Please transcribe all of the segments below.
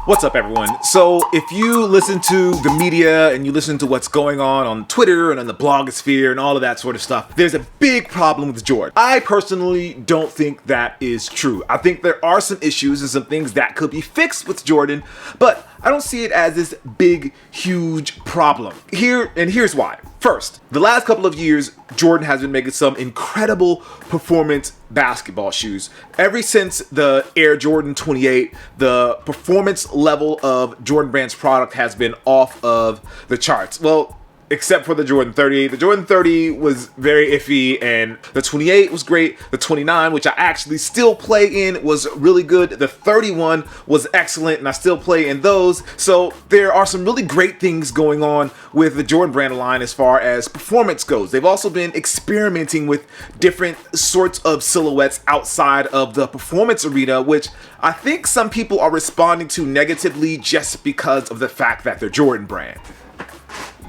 What's up, everyone? So if you listen to the media and you listen to what's going on Twitter and on the blogosphere and all of that sort of stuff, there's a big problem with Jordan. I personally don't think that is true. I think there are some issues and some things that could be fixed with Jordan, but I don't see it as this big, huge problem. Here's why. First, the last couple of years, Jordan has been making some incredible performance basketball shoes. Ever since the Air Jordan XXXII, the performance level of Jordan Brand's product has been off of the charts. Well, except for the Jordan 30. The Jordan 30 was very iffy, and the 28 was great. The 29, which I actually still play in, was really good. The 31 was excellent, and I still play in those. So there are some really great things going on with the Jordan Brand line as far as performance goes. They've also been experimenting with different sorts of silhouettes outside of the performance arena, which I think some people are responding to negatively just because of the fact that they're Jordan Brand.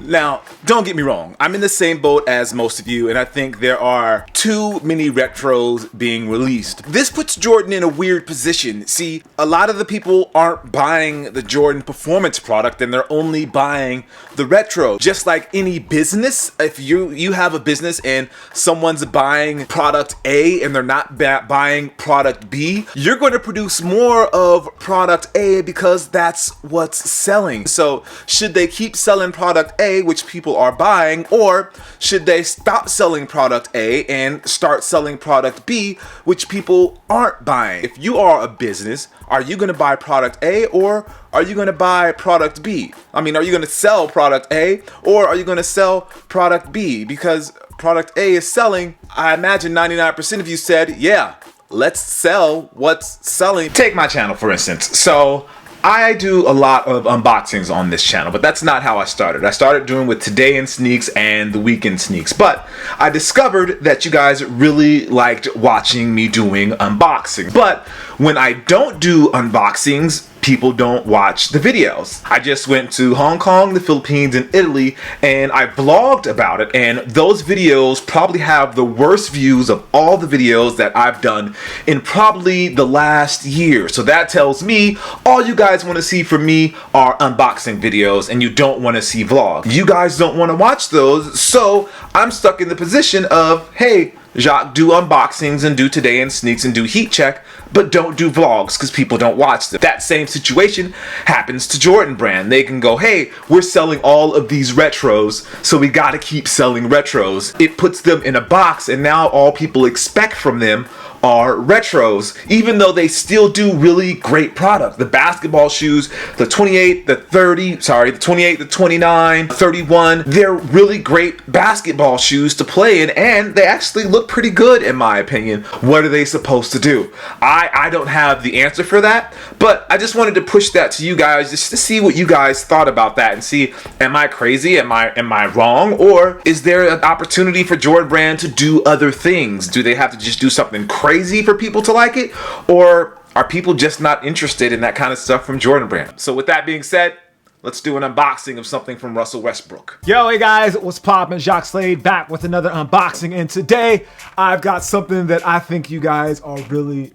Now, don't get me wrong, I'm in the same boat as most of you, and I think there are too many retros being released. This puts Jordan in a weird position. See, a lot of the people aren't buying the Jordan performance product, and they're only buying the retro. Just like any business, if you have a business and someone's buying product A and they're not buying product B, you're going to produce more of product A because that's what's selling. So should they keep selling product A, which people are buying, or should they stop selling product A and start selling product B, which people aren't buying? If you are a business, are you going to buy product A or are you going to buy product B? I mean, are you going to sell product A or are you going to sell product B? Because product A is selling. I imagine 99% of you said, yeah, let's sell what's selling. Take my channel, for instance. So I do a lot of unboxings on this channel, but that's not how I started. I started doing with Today in Sneaks and the Weekend Sneaks, but I discovered that you guys really liked watching me doing unboxing. But when I don't do unboxings, people don't watch the videos. I just went to Hong Kong, the Philippines, and Italy, and I vlogged about it, and those videos probably have the worst views of all the videos that I've done in probably the last year. So that tells me all you guys want to see from me are unboxing videos, and you don't want to see vlogs. You guys don't want to watch those, so I'm stuck in the position of, hey, Jacques, do unboxings and do Today in Sneaks and do Heat Check, but don't do vlogs because people don't watch them. That same situation happens to Jordan Brand. They can go, hey, we're selling all of these retros, so we gotta keep selling retros. It puts them in a box, and now all people expect from them are retros, even though they still do really great product. The basketball shoes, the 28, the 30, the 28, the 29, 31, they're really great basketball shoes to play in, and they actually look pretty good in my opinion. What are they supposed to do? I don't have the answer for that, but I just wanted to push that to you guys just to see what you guys thought about that and see, am I crazy? Am I wrong? Or is there an opportunity for Jordan Brand to do other things? Do they have to just do something crazy for people to like it? Or are people just not interested in that kind of stuff from Jordan Brand? So with that being said, let's do an unboxing of something from Russell Westbrook. Yo, hey guys, what's poppin'? Jacques Slade back with another unboxing, and today I've got something that I think you guys are really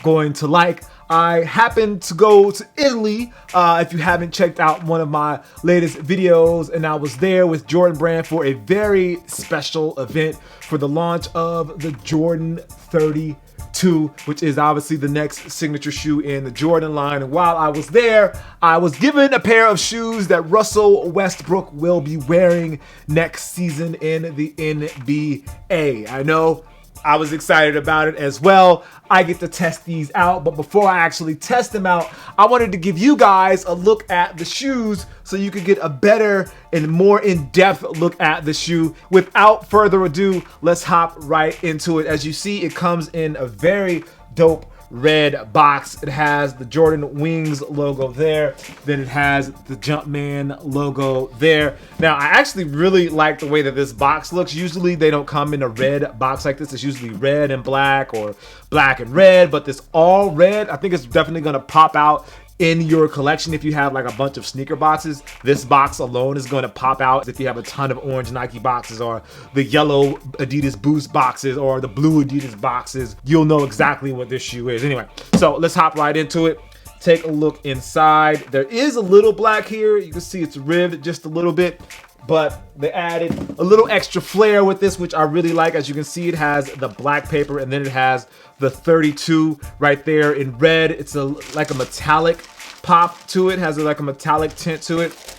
going to like. I happened to go to Italy, if you haven't checked out one of my latest videos, and I was there with Jordan Brand for a very special event for the launch of the Jordan 32, which is obviously the next signature shoe in the Jordan line. And while I was there, I was given a pair of shoes that Russell Westbrook will be wearing next season in the NBA. I know I was excited about it as well. I get to test these out, but before I actually test them out, I wanted to give you guys a look at the shoes so you could get a better and more in-depth look at the shoe. Without further ado, let's hop right into it. As you see, it comes in a very dope red box. It has the Jordan Wings logo there. Then it has the Jumpman logo there. Now, I actually really like the way that this box looks. Usually they don't come in a red box like this. It's usually red and black or black and red, but this all red, I think it's definitely gonna pop out in your collection. If you have like a bunch of sneaker boxes, this box alone is going to pop out. If you have a ton of orange Nike boxes or the yellow Adidas Boost boxes or the blue Adidas boxes, you'll know exactly what this shoe is. Anyway, so let's hop right into it. take a look inside. There is a little black here. You can see it's ribbed just a little bit, but they added a little extra flair with this, which I really like. As you can see, it has the black paper, and then it has the 32 right there in red. It's like a metallic pop to it, has like a metallic tint to it.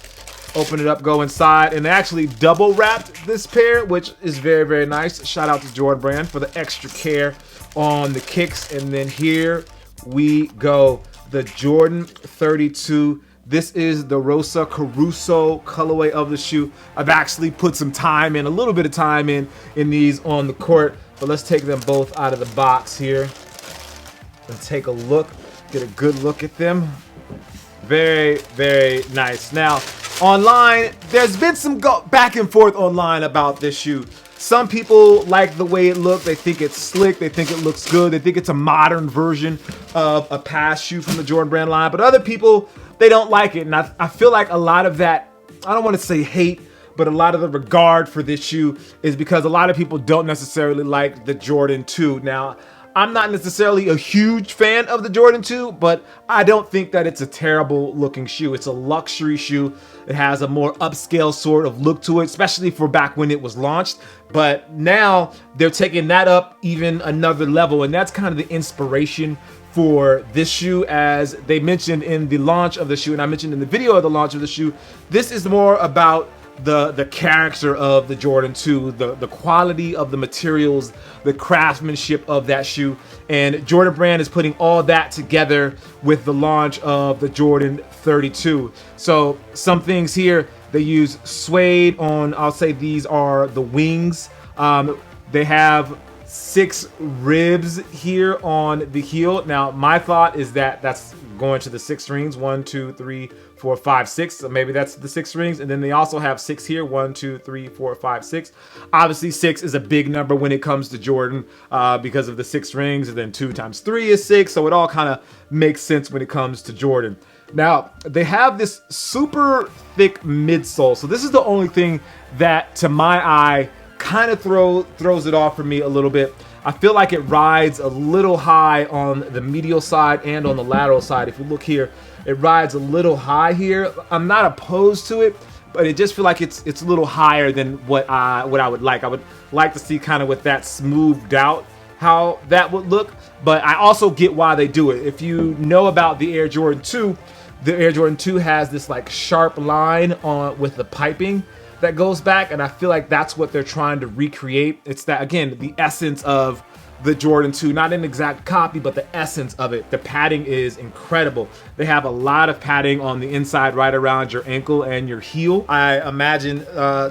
Open it up, go inside, and they actually double wrapped this pair, which is very, very nice. Shout out to Jordan Brand for the extra care on the kicks. And then here we go, the Jordan 32. This is the Rosa Caruso colorway of the shoe. I've actually put some time in, a little bit of time in these on the court, but let's take them both out of the box here and take a look, get a good look at them. Very, very nice. Now, online, there's been some back and forth online about this shoe. Some people like the way it looks. They think it's slick. They think it looks good. They think it's a modern version of a past shoe from the Jordan Brand line. But other people, they don't like it. And I feel like a lot of that, I don't want to say hate, but a lot of the regard for this shoe is because a lot of people don't necessarily like the Jordan 2. Now, I'm not necessarily a huge fan of the Jordan 2, but I don't think that it's a terrible looking shoe. It's a luxury shoe. It has a more upscale sort of look to it, especially for back when it was launched. But now they're taking that up even another level, and that's kind of the inspiration for this shoe. As they mentioned in the launch of the shoe, and I mentioned in the video of the launch of the shoe, this is more about the character of the Jordan 2, the quality of the materials, the craftsmanship of that shoe. And Jordan Brand is putting all that together with the launch of the Jordan 32. So some things here, they use suede on, I'll say these are the wings. They have 6 ribs here on the heel. Now, my thought is that that's going to the 6 rings, 1, 2, 3, 4, 5, 6. So maybe that's the 6 rings. And then they also have 6 here, 1, 2, 3, 4, 5, 6. Obviously, 6 is a big number when it comes to Jordan because of the 6 rings. And then 2 times 3 is 6. So it all kind of makes sense when it comes to Jordan. Now, they have this super thick midsole. So this is the only thing that, to my eye, kind of throws it off for me a little bit. I feel like it rides a little high on the medial side and on the lateral side. If you look here, it rides a little high here. I'm not opposed to it, but it just feel like it's a little higher than what I would like. I would like to see kind of with that smoothed out how that would look, but I also get why they do it. If you know about the Air Jordan 2, the Air Jordan 2 has this like sharp line on with the piping that goes back, and I feel like that's what they're trying to recreate. It's that, again, the essence of the Jordan 2, not an exact copy, but the essence of it. The padding is incredible. They have a lot of padding on the inside right around your ankle and your heel. I imagine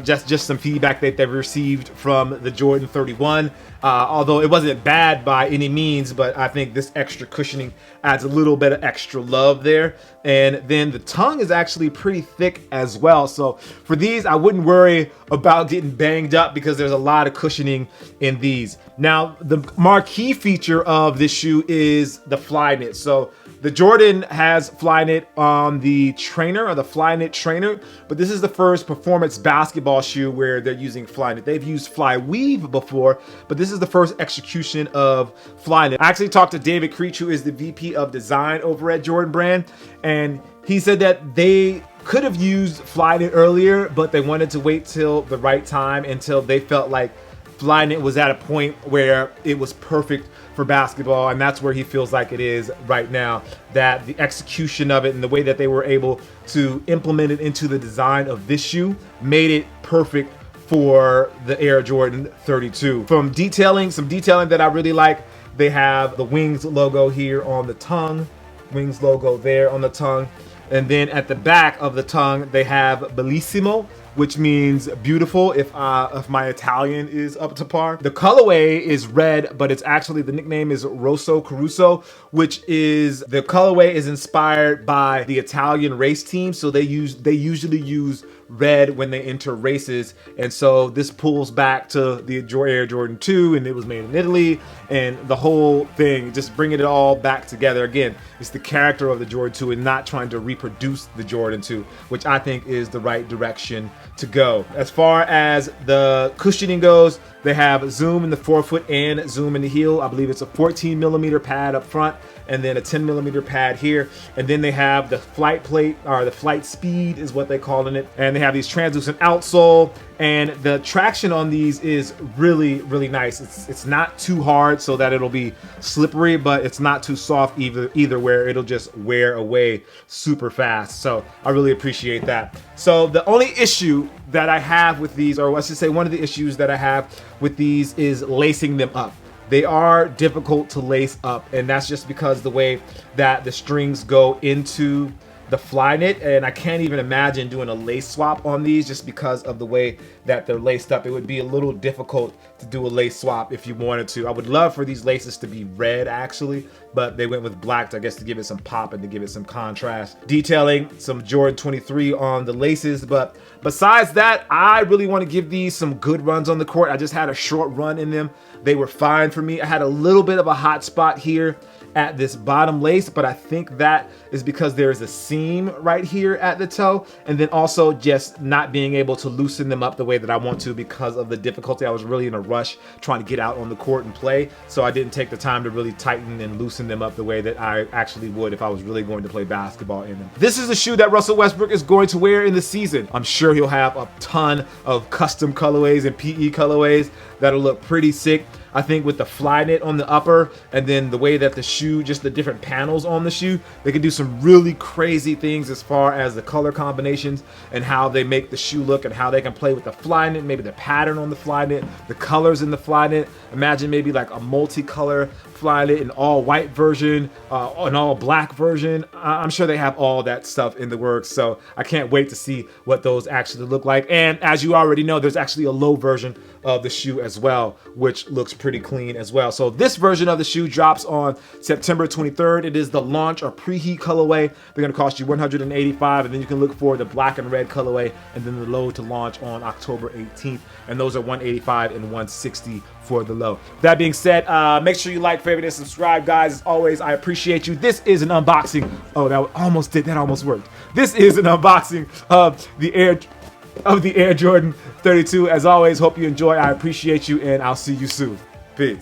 just some feedback that they've received from the Jordan 31, although it wasn't bad by any means, but I think this extra cushioning adds a little bit of extra love there. And then the tongue is actually pretty thick as well. So for these, I wouldn't worry about getting banged up because there's a lot of cushioning in these. Now, the marquee feature of this shoe is the Flyknit. So the Jordan has Flyknit on the trainer, or the Flyknit trainer, but this is the first performance basketball shoe where they're using Flyknit. They've used Flyweave before, but this is the first execution of Flyknit. I actually talked to David Creech, who is the VP of design over at Jordan Brand, and he said that they could have used Flyknit earlier, but they wanted to wait till the right time, until they felt like Flyknit was at a point where it was perfect for basketball, and that's where he feels like it is right now. That the execution of it and the way that they were able to implement it into the design of this shoe made it perfect for the Air Jordan 32. From detailing, some detailing that I really like, they have the Wings logo here on the tongue, Wings logo there on the tongue, and then at the back of the tongue they have Bellissimo, which means beautiful if my Italian is up to par. The colorway is red, but it's actually, the nickname is Rosa Caruso, which is, the colorway is inspired by the Italian race team. So they usually use red when they enter races. And so this pulls back to the Air Jordan 2, and it was made in Italy, and the whole thing, just bringing it all back together. Again, it's the character of the Jordan 2 and not trying to reproduce the Jordan 2, which I think is the right direction to go. As far as the cushioning goes, they have zoom in the forefoot and zoom in the heel. I believe it's a 14mm pad up front and then a 10mm pad here. And then they have the flight plate, or the flight speed is what they're calling it. And they have these translucent outsole, and the traction on these is really, really nice. It's not too hard so that it'll be slippery, but it's not too soft either where it'll just wear away super fast. So I really appreciate that. So the only issue that I have with these, or let's just say one of the issues that I have with these, is lacing them up. They are difficult to lace up, and that's just because the way that the strings go into the fly knit, and I can't even imagine doing a lace swap on these just because of the way that they're laced up. It would be a little difficult to do a lace swap if you wanted to. I would love for these laces to be red actually, but they went with black, I guess, to give it some pop and to give it some contrast. Detailing some Jordan 23 on the laces, but besides that, I really want to give these some good runs on the court. I just had a short run in them. They were fine for me. I had a little bit of a hot spot here at this bottom lace, but I think that is because there's a seam right here at the toe, and then also just not being able to loosen them up the way that I want to because of the difficulty. I was really in a rush trying to get out on the court and play, so I didn't take the time to really tighten and loosen them up the way that I actually would if I was really going to play basketball in them. This is the shoe that Russell Westbrook is going to wear in the season. I'm sure he'll have a ton of custom colorways and PE colorways that'll look pretty sick. I think with the fly knit on the upper, and then the way that the shoe, just the different panels on the shoe, they can do some really crazy things as far as the color combinations and how they make the shoe look, and how they can play with the fly knit, maybe the pattern on the fly knit, the colors in the fly knit. Imagine maybe like a multicolor fly knit, an all white version, an all black version. I'm sure they have all that stuff in the works, so I can't wait to see what those actually look like. And as you already know, there's actually a low version of the shoe as well, which looks pretty clean as well. So this version of the shoe drops on September 23rd. It is the launch or preheat colorway. They're going to cost you $185, and then you can look for the black and red colorway, and then the low to launch on October 18th. And those are $185 and $160 for the low. That being said, make sure you like, favorite, and subscribe, guys. As always, I appreciate you. This is an unboxing. Oh, that almost worked. This is an unboxing of the Air Jordan 32. As always, hope you enjoy. I appreciate you, and I'll see you soon.